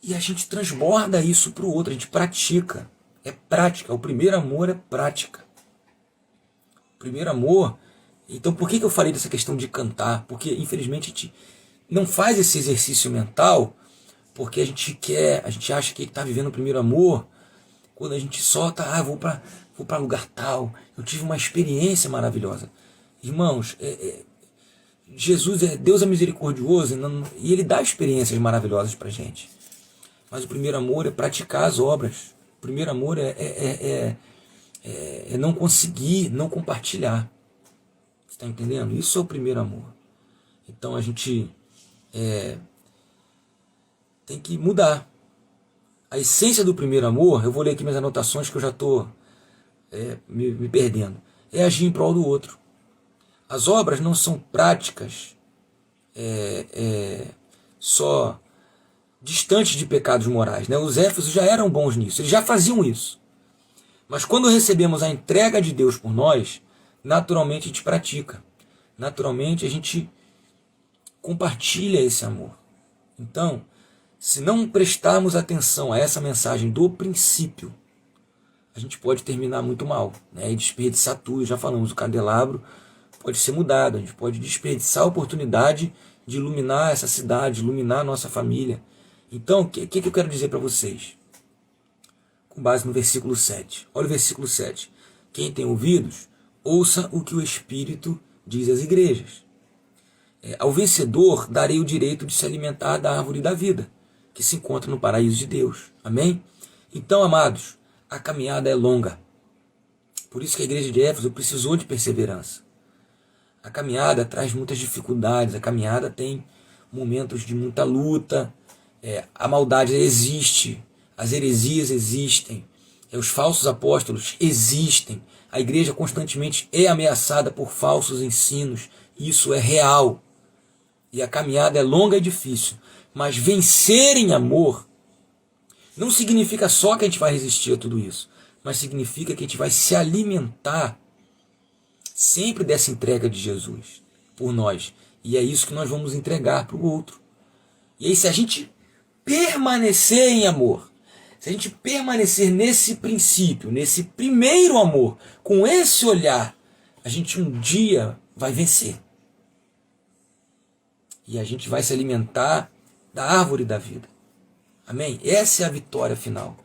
e a gente transborda isso para o outro, a gente pratica. É prática, o primeiro amor é prática. O primeiro amor... Então por que eu falei dessa questão de cantar? Porque infelizmente a gente não faz esse exercício mental porque a gente acha que está vivendo o primeiro amor quando a gente solta, vou para lugar tal, eu tive uma experiência maravilhosa. Irmãos, Jesus Deus é misericordioso e Ele dá experiências maravilhosas para a gente. Mas o primeiro amor é praticar as obras. O primeiro amor é não conseguir, não compartilhar. Você está entendendo? Isso é o primeiro amor. Então a gente tem que mudar A essência do primeiro amor, eu vou ler aqui minhas anotações que eu já estou me perdendo, é agir em prol do outro. As obras não são práticas só distantes de pecados morais, né? Os éfesos já eram bons nisso, eles já faziam isso. Mas quando recebemos a entrega de Deus por nós, naturalmente a gente pratica. Naturalmente a gente compartilha esse amor. Então, se não prestarmos atenção a essa mensagem do princípio, a gente pode terminar muito mal, né? E desperdiçar tudo. Já falamos, o candelabro pode ser mudado, a gente pode desperdiçar a oportunidade de iluminar essa cidade, iluminar a nossa família. Então, o que eu quero dizer para vocês? Com base no versículo 7. Olha o versículo 7. Quem tem ouvidos, ouça o que o Espírito diz às igrejas. Ao vencedor darei o direito de se alimentar da árvore da vida, que se encontra no paraíso de Deus. Amém? Então, amados, a caminhada é longa. Por isso que a igreja de Éfeso precisou de perseverança. A caminhada traz muitas dificuldades, a caminhada tem momentos de muita luta, a maldade existe, as heresias existem, os falsos apóstolos existem, a igreja constantemente é ameaçada por falsos ensinos, isso é real. E a caminhada é longa e difícil, mas vencer em amor não significa só que a gente vai resistir a tudo isso, mas significa que a gente vai se alimentar sempre dessa entrega de Jesus por nós. E é isso que nós vamos entregar para o outro. E aí, se a gente permanecer em amor, se a gente permanecer nesse princípio, nesse primeiro amor, com esse olhar, a gente um dia vai vencer. E a gente vai se alimentar da árvore da vida. Amém? Essa é a vitória final.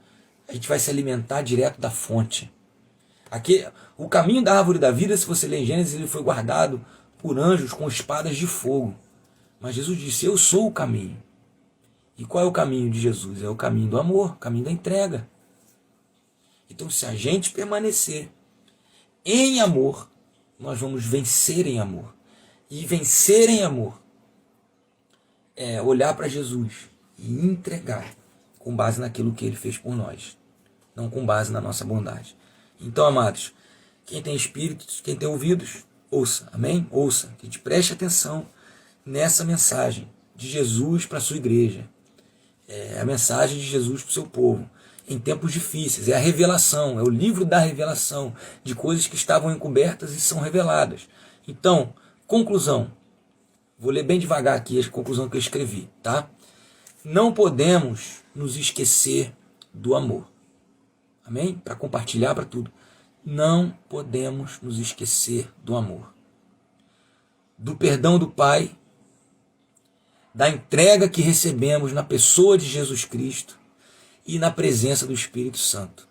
A gente vai se alimentar direto da fonte. Aqui, o caminho da árvore da vida, se você ler em Gênesis, ele foi guardado por anjos com espadas de fogo. Mas Jesus disse, eu sou o caminho. E qual é o caminho de Jesus? É o caminho do amor, o caminho da entrega. Então, se a gente permanecer em amor, nós vamos vencer em amor. E vencer em amor é olhar para Jesus e entregar com base naquilo que ele fez por nós, não com base na nossa bondade. Então, amados, quem tem espíritos, quem tem ouvidos, ouça, amém? Ouça, que a gente preste atenção nessa mensagem de Jesus para a sua igreja. É a mensagem de Jesus para o seu povo, em tempos difíceis. É a revelação, é o livro da revelação, de coisas que estavam encobertas e são reveladas. Então, conclusão. Vou ler bem devagar aqui a conclusão que eu escrevi, tá? Não podemos nos esquecer do amor. Amém? Para compartilhar para tudo. Não podemos nos esquecer do amor. Do perdão do Pai, da entrega que recebemos na pessoa de Jesus Cristo e na presença do Espírito Santo.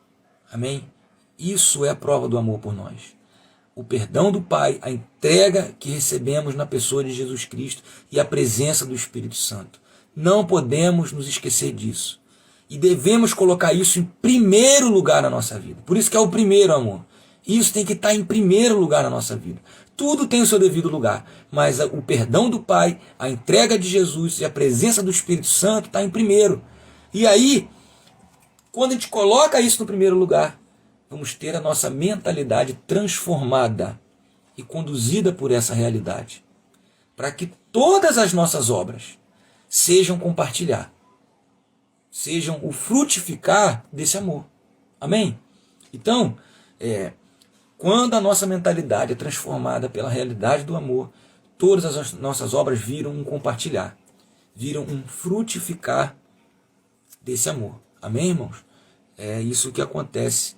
Amém? Isso é a prova do amor por nós. O perdão do Pai, a entrega que recebemos na pessoa de Jesus Cristo e a presença do Espírito Santo. Não podemos nos esquecer disso. E devemos colocar isso em primeiro lugar na nossa vida. Por isso que é o primeiro amor. Isso tem que estar em primeiro lugar na nossa vida. Tudo tem o seu devido lugar. Mas o perdão do Pai, a entrega de Jesus e a presença do Espírito Santo está em primeiro. E aí, quando a gente coloca isso no primeiro lugar, vamos ter a nossa mentalidade transformada e conduzida por essa realidade. Para que todas as nossas obras sejam compartilhar. Sejam o frutificar desse amor. Amém? Então, quando a nossa mentalidade é transformada pela realidade do amor, todas as nossas obras viram um compartilhar, viram um frutificar desse amor. Amém, irmãos? É isso que acontece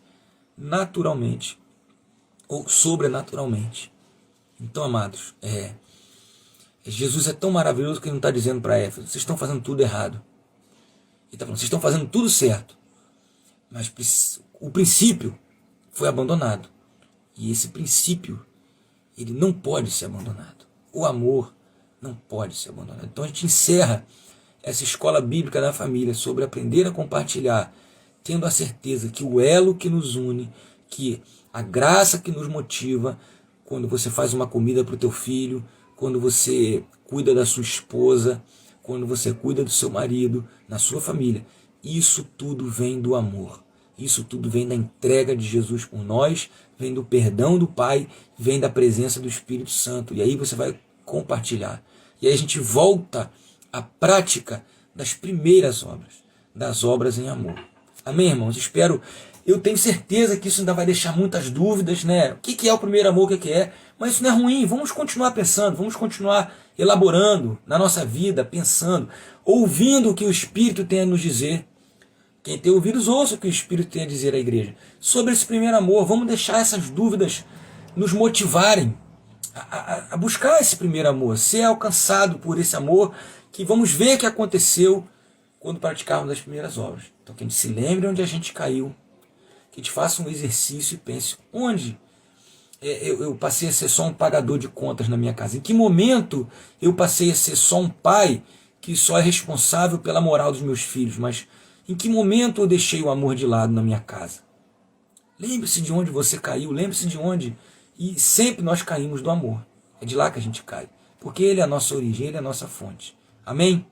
naturalmente ou sobrenaturalmente. Então, amados, Jesus é tão maravilhoso que ele não está dizendo para Éfeso, vocês estão fazendo tudo errado. Ele está falando, vocês estão fazendo tudo certo. Mas o princípio foi abandonado. E esse princípio, ele não pode ser abandonado. O amor não pode ser abandonado. Então a gente encerra essa escola bíblica da família sobre aprender a compartilhar, tendo a certeza que o elo que nos une, que a graça que nos motiva, quando você faz uma comida para o teu filho, quando você cuida da sua esposa, quando você cuida do seu marido, na sua família, Isso tudo vem do amor. Isso tudo vem da entrega de Jesus por nós, vem do perdão do Pai, vem da presença do Espírito Santo. E aí você vai compartilhar. E aí a gente volta à prática das primeiras obras, das obras em amor. Amém, irmãos? Eu tenho certeza que isso ainda vai deixar muitas dúvidas, né? O que é o primeiro amor, o que é? Mas isso não é ruim, vamos continuar pensando, vamos continuar elaborando na nossa vida, pensando, ouvindo o que o Espírito tem a nos dizer. Quem tem ouvidos, ouça o que o Espírito tem a dizer à igreja. Sobre esse primeiro amor, vamos deixar essas dúvidas nos motivarem a buscar esse primeiro amor, ser alcançado por esse amor, que vamos ver o que aconteceu quando praticarmos as primeiras obras. Então que a gente se lembre onde a gente caiu, que a gente faça um exercício e pense, onde eu passei a ser só um pagador de contas na minha casa? Em que momento eu passei a ser só um pai que só é responsável pela moral dos meus filhos? Mas em que momento eu deixei o amor de lado na minha casa? Lembre-se de onde você caiu, lembre-se de onde. E sempre nós caímos do amor. É de lá que a gente cai. Porque ele é a nossa origem, ele é a nossa fonte. Amém?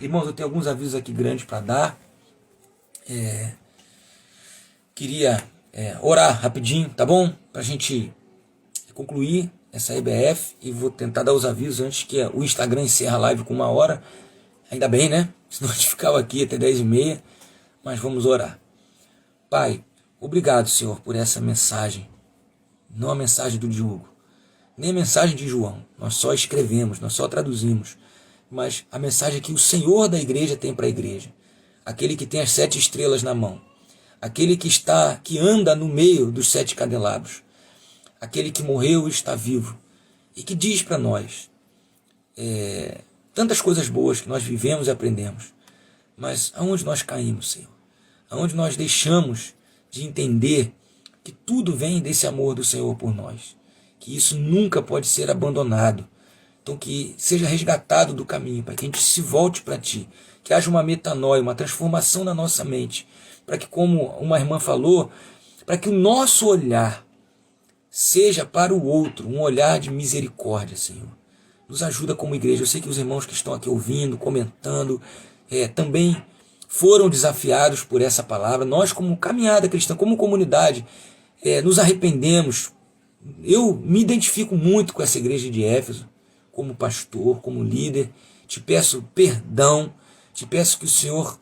Irmãos, eu tenho alguns avisos aqui grandes para dar. Queria orar rapidinho, tá bom? Para a gente concluir essa EBF. E vou tentar dar os avisos antes que o Instagram encerre a live com 1 hora. Ainda bem, né? Senão a gente ficava aqui até 10h30. Mas vamos orar. Pai, obrigado, Senhor, por essa mensagem. Não a mensagem do Diogo, nem a mensagem de João. Nós só escrevemos, nós só traduzimos. Mas a mensagem que o Senhor da igreja tem para a igreja. Aquele que tem as 7 estrelas na mão. Aquele que anda no meio dos 7 candelabros. Aquele que morreu e está vivo. E que diz para nós tantas coisas boas que nós vivemos e aprendemos. Mas aonde nós caímos, Senhor? Aonde nós deixamos de entender que tudo vem desse amor do Senhor por nós. Que isso nunca pode ser abandonado. Então que seja resgatado do caminho, para que a gente se volte para Ti. Que haja uma metanoia, uma transformação na nossa mente. Para que, como uma irmã falou, para que o nosso olhar seja para o outro, um olhar de misericórdia, Senhor. Nos ajuda como igreja. Eu sei que os irmãos que estão aqui ouvindo, comentando, também foram desafiados por essa palavra. Nós, como caminhada cristã, como comunidade, nos arrependemos. Eu me identifico muito com essa igreja de Éfeso, como pastor, como líder. Te peço perdão, te peço que o Senhor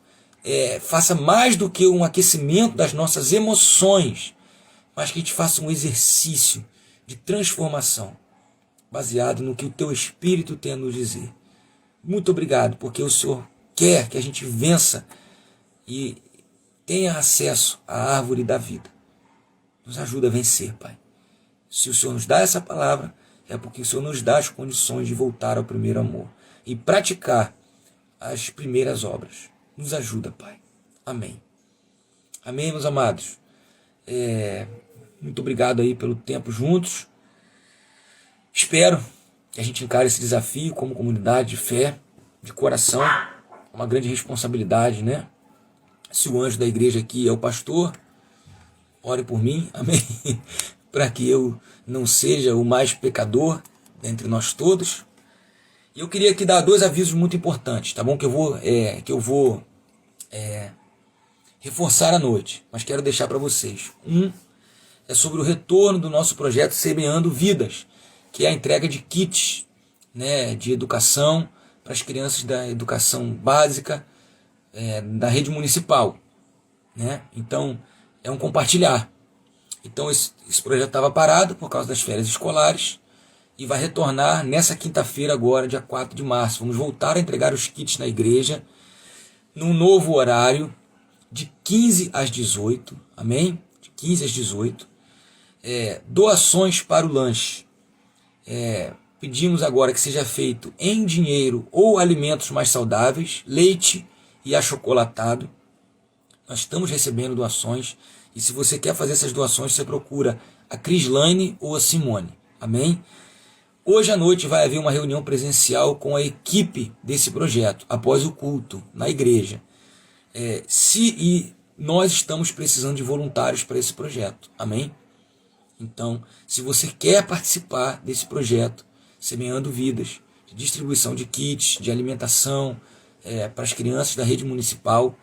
faça mais do que um aquecimento das nossas emoções, mas que a gente faça um exercício de transformação, baseado no que o Teu Espírito tem a nos dizer. Muito obrigado, porque o Senhor quer que a gente vença e tenha acesso à árvore da vida. Nos ajuda a vencer, Pai. Se o Senhor nos dá essa palavra, é porque o Senhor nos dá as condições de voltar ao primeiro amor e praticar as primeiras obras. Nos ajuda, Pai. Amém. Amém, meus amados. Muito obrigado aí pelo tempo juntos. Espero que a gente encare esse desafio como comunidade de fé, de coração. Uma grande responsabilidade, né? Se o anjo da igreja aqui é o pastor, ore por mim, amém? Para que eu não seja o mais pecador entre nós todos. E eu queria aqui dar 2 avisos muito importantes, tá bom? Que eu vou reforçar à noite, mas quero deixar para vocês. Um é sobre o retorno do nosso projeto Semeando Vidas, que é a entrega de kits, né, de educação para as crianças da educação básica da rede municipal, né? Então, é um compartilhar. Então, esse projeto estava parado por causa das férias escolares e vai retornar nessa quinta-feira agora, dia 4 de março. Vamos voltar a entregar os kits na igreja, num novo horário, de 15 às 18, amém? De 15 às 18. Doações para o lanche. Pedimos agora que seja feito em dinheiro ou alimentos mais saudáveis, leite e achocolatado. Nós estamos recebendo doações e se você quer fazer essas doações, você procura a Crislaine ou a Simone. Amém? Hoje à noite vai haver uma reunião presencial com a equipe desse projeto, após o culto, na igreja. Nós estamos precisando de voluntários para esse projeto. Amém? Então, se você quer participar desse projeto, Semeando Vidas, de distribuição de kits, de alimentação para as crianças da rede municipal,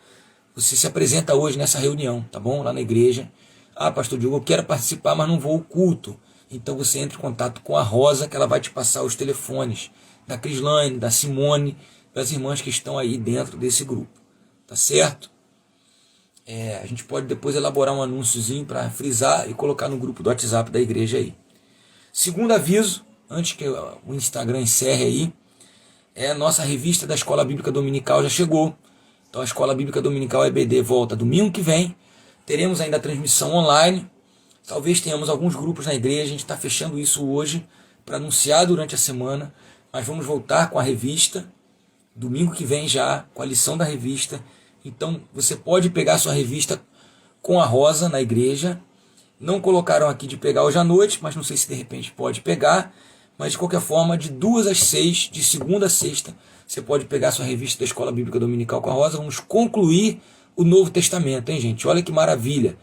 você se apresenta hoje nessa reunião, tá bom? Lá na igreja. Ah, pastor Diogo, eu quero participar, mas não vou ao culto. Então você entra em contato com a Rosa, que ela vai te passar os telefones da Crislane, da Simone, das irmãs que estão aí dentro desse grupo. Tá certo? A gente pode depois elaborar um anúnciozinho para frisar e colocar no grupo do WhatsApp da igreja aí. Segundo aviso, antes que o Instagram encerre aí, a nossa revista da Escola Bíblica Dominical já chegou. Então a Escola Bíblica Dominical EBD volta domingo que vem. Teremos ainda a transmissão online. Talvez tenhamos alguns grupos na igreja. A gente está fechando isso hoje para anunciar durante a semana. Mas vamos voltar com a revista. Domingo que vem já, com a lição da revista. Então você pode pegar a sua revista com a Rosa na igreja. Não colocaram aqui de pegar hoje à noite, mas não sei se de repente pode pegar. Mas de qualquer forma, de 2 às 6, de segunda a sexta, você pode pegar a sua revista da Escola Bíblica Dominical com a Rosa. Vamos concluir o Novo Testamento, hein, gente? Olha que maravilha!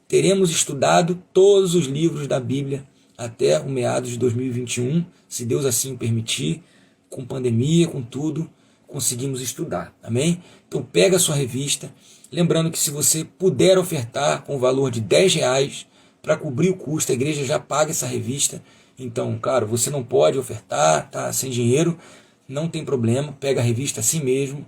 Teremos estudado todos os livros da Bíblia até o meados de 2021, se Deus assim permitir, com pandemia, com tudo, conseguimos estudar, amém? Então pega a sua revista, lembrando que se você puder ofertar com o valor de R$10 para cobrir o custo, a igreja já paga essa revista. Então, claro, você não pode ofertar, tá sem dinheiro, não tem problema, pega a revista assim mesmo.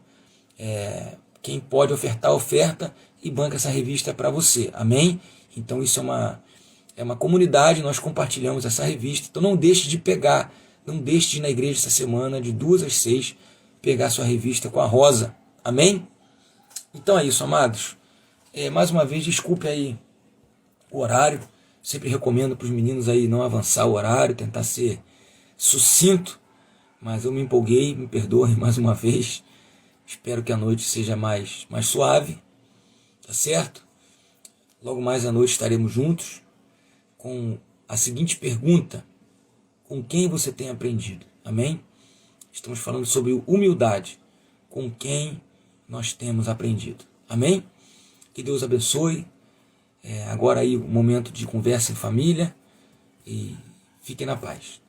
Quem pode ofertar, oferta e banca essa revista para você, amém? Então isso é uma comunidade, nós compartilhamos essa revista, então não deixe de pegar, não deixe de ir na igreja essa semana, de 2 às 6, pegar sua revista com a Rosa, amém? Então é isso, amados. Mais uma vez, desculpe aí o horário, sempre recomendo para os meninos aí não avançar o horário, tentar ser sucinto, mas eu me empolguei, me perdoem mais uma vez. Espero que a noite seja mais suave, tá certo? Logo mais à noite estaremos juntos com a seguinte pergunta: com quem você tem aprendido? Amém? Estamos falando sobre humildade. Com quem nós temos aprendido? Amém? Que Deus abençoe. Agora aí o momento de conversa em família e fiquem na paz.